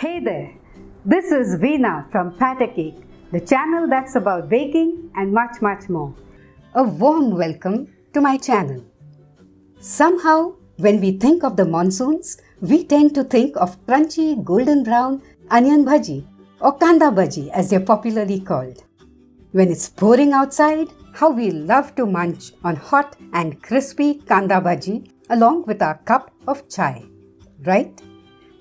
Hey there, this is Veena from Patter Cake, the channel that's about baking and much more. A warm welcome to my channel. Somehow, when we think of the monsoons, we tend to think of crunchy golden brown onion bhaji or Kanda Bhaji as they're popularly called. When it's pouring outside, how we love to munch on hot and crispy Kanda Bhaji along with our cup of chai, right?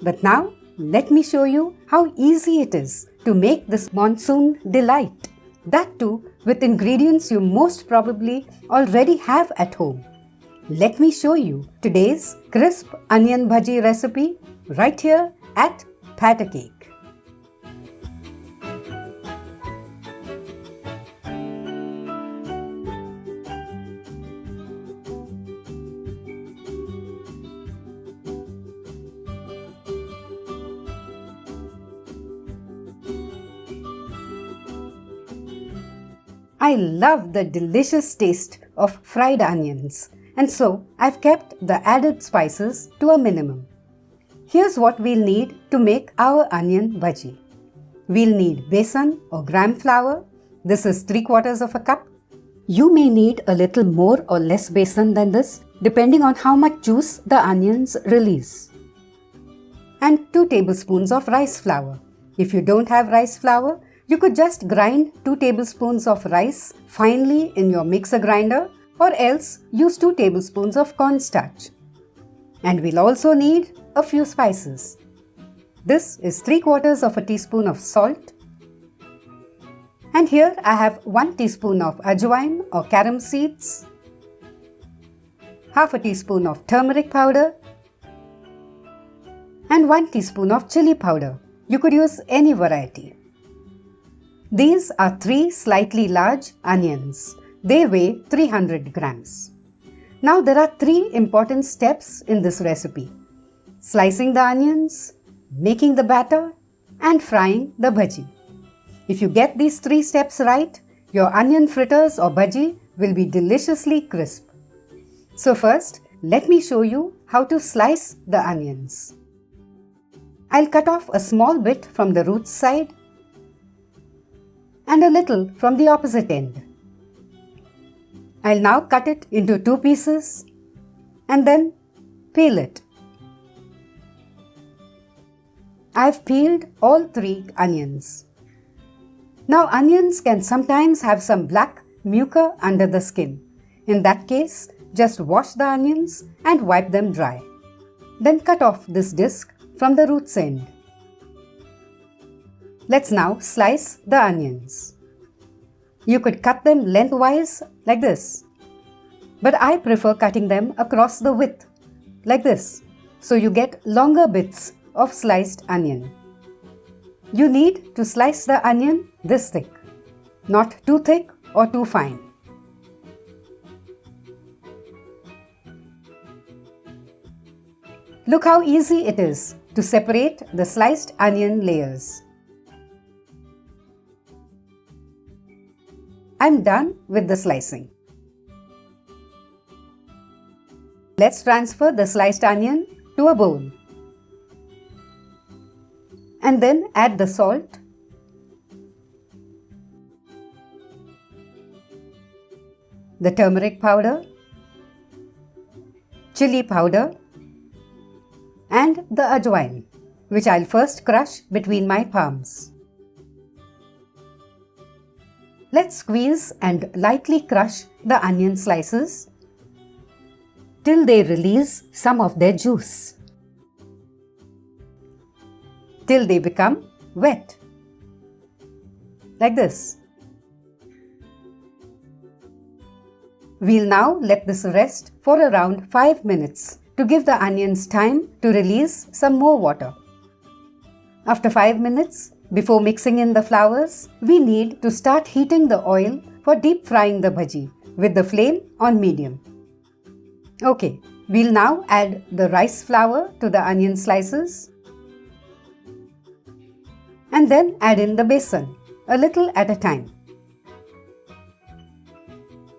But now, let me show you how easy it is to make this monsoon delight. That too with ingredients you most probably already have at home. Let me show you today's crisp onion bhaji recipe right here at Patter Cake. I love the delicious taste of fried onions, and so I've kept the added spices to a minimum. Here's what we'll need to make our onion bhaji. We'll need besan or gram flour. This is 3/4 cup. You may need a little more or less besan than this, depending on how much juice the onions release. And 2 tablespoons of rice flour. If you don't have rice flour, you could just grind 2 tablespoons of rice finely in your mixer grinder, or else use 2 tablespoons of cornstarch. And we'll also need a few spices. This is 3/4 teaspoon of salt. And here I have 1 teaspoon of ajwain or carom seeds, half a teaspoon of turmeric powder, and 1 teaspoon of chili powder. You could use any variety. These are 3 slightly large onions. They weigh 300 grams. Now there are 3 important steps in this recipe: slicing the onions, making the batter, and frying the bhaji. If you get these 3 steps right, your onion fritters or bhaji will be deliciously crisp. So first, let me show you how to slice the onions. I'll cut off a small bit from the root side and a little from the opposite end. I'll now cut it into 2 pieces and then peel it. I've peeled all 3 onions. Now onions can sometimes have some black mucus under the skin. In that case, just wash the onions and wipe them dry. Then cut off this disc from the root's end. Let's now slice the onions. You could cut them lengthwise like this, but I prefer cutting them across the width like this, so you get longer bits of sliced onion. You need to slice the onion this thick, not too thick or too fine. Look how easy it is to separate the sliced onion layers. I'm done with the slicing. Let's transfer the sliced onion to a bowl. And then add the salt, the turmeric powder, chili powder, and the ajwain, which I'll first crush between my palms. Let's squeeze and lightly crush the onion slices till they release some of their juice, till they become wet, like this. We'll now let this rest for around 5 minutes to give the onions time to release some more water. After 5 minutes, before mixing in the flours, we need to start heating the oil for deep frying the bhaji with the flame on medium. Okay, we'll now add the rice flour to the onion slices and then add in the besan, a little at a time.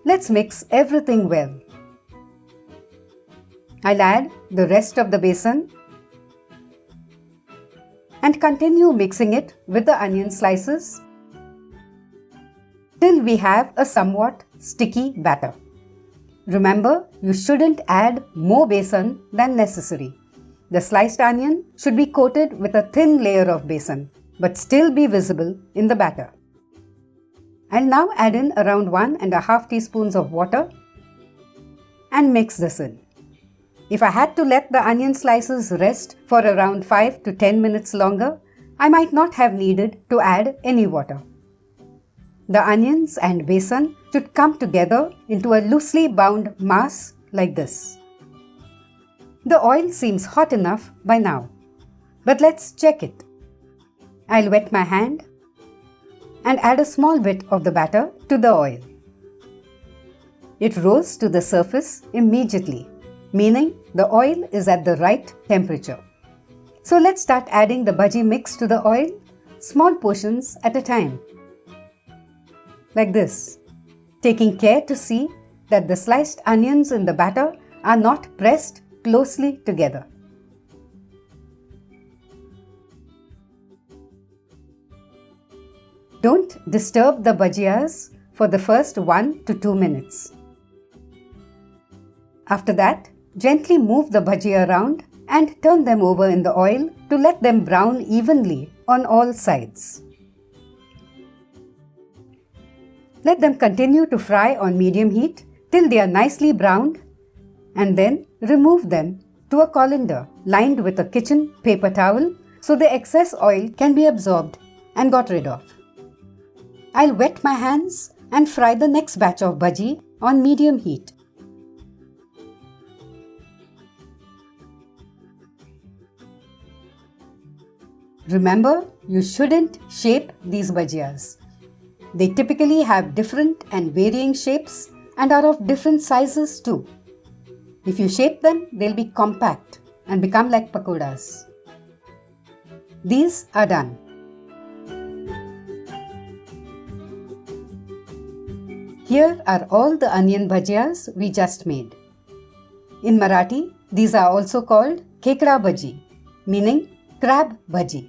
Let's mix everything well. I'll add the rest of the besan and continue mixing it with the onion slices till we have a somewhat sticky batter. Remember, you shouldn't add more besan than necessary. The sliced onion should be coated with a thin layer of besan, but still be visible in the batter. I'll now add in around 1.5 teaspoons of water and mix this in. If I had to let the onion slices rest for around 5 to 10 minutes longer, I might not have needed to add any water. The onions and besan should come together into a loosely bound mass like this. The oil seems hot enough by now, but let's check it. I'll wet my hand and add a small bit of the batter to the oil. It rose to the surface immediately, meaning the oil is at the right temperature. So let's start adding the bhaji mix to the oil, small portions at a time. Like this, taking care to see that the sliced onions in the batter are not pressed closely together. Don't disturb the bhajiyas for the first 1 to 2 minutes. After that, gently move the bhaji around and turn them over in the oil to let them brown evenly on all sides. Let them continue to fry on medium heat till they are nicely browned, and then remove them to a colander lined with a kitchen paper towel so the excess oil can be absorbed and got rid of. I'll wet my hands and fry the next batch of bhaji on medium heat. Remember, you shouldn't shape these bhajiyas. They typically have different and varying shapes and are of different sizes too. If you shape them, they'll be compact and become like pakodas. These are done. Here are all the onion bhajiyas we just made. In Marathi, these are also called Kekda Bhaji, meaning crab bhaji.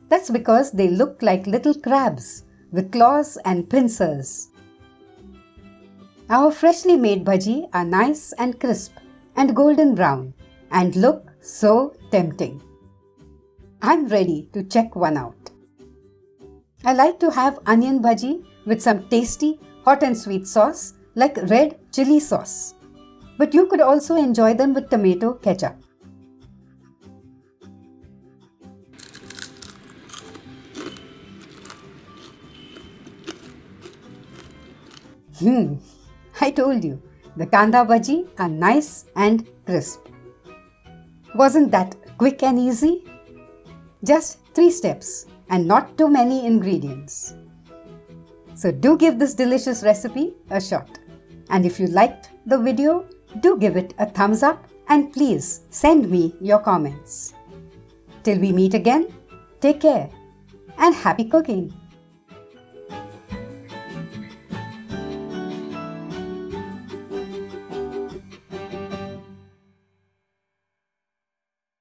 That's because they look like little crabs with claws and pincers. Our freshly made bhaji are nice and crisp and golden brown and look so tempting. I'm ready to check one out. I like to have onion bhaji with some tasty hot and sweet sauce like red chili sauce. But you could also enjoy them with tomato ketchup. I told you, the Kanda Bhaji are nice and crisp. Wasn't that quick and easy? Just 3 steps and not too many ingredients. So do give this delicious recipe a shot. And if you liked the video, do give it a thumbs up and please send me your comments. Till we meet again, take care and happy cooking!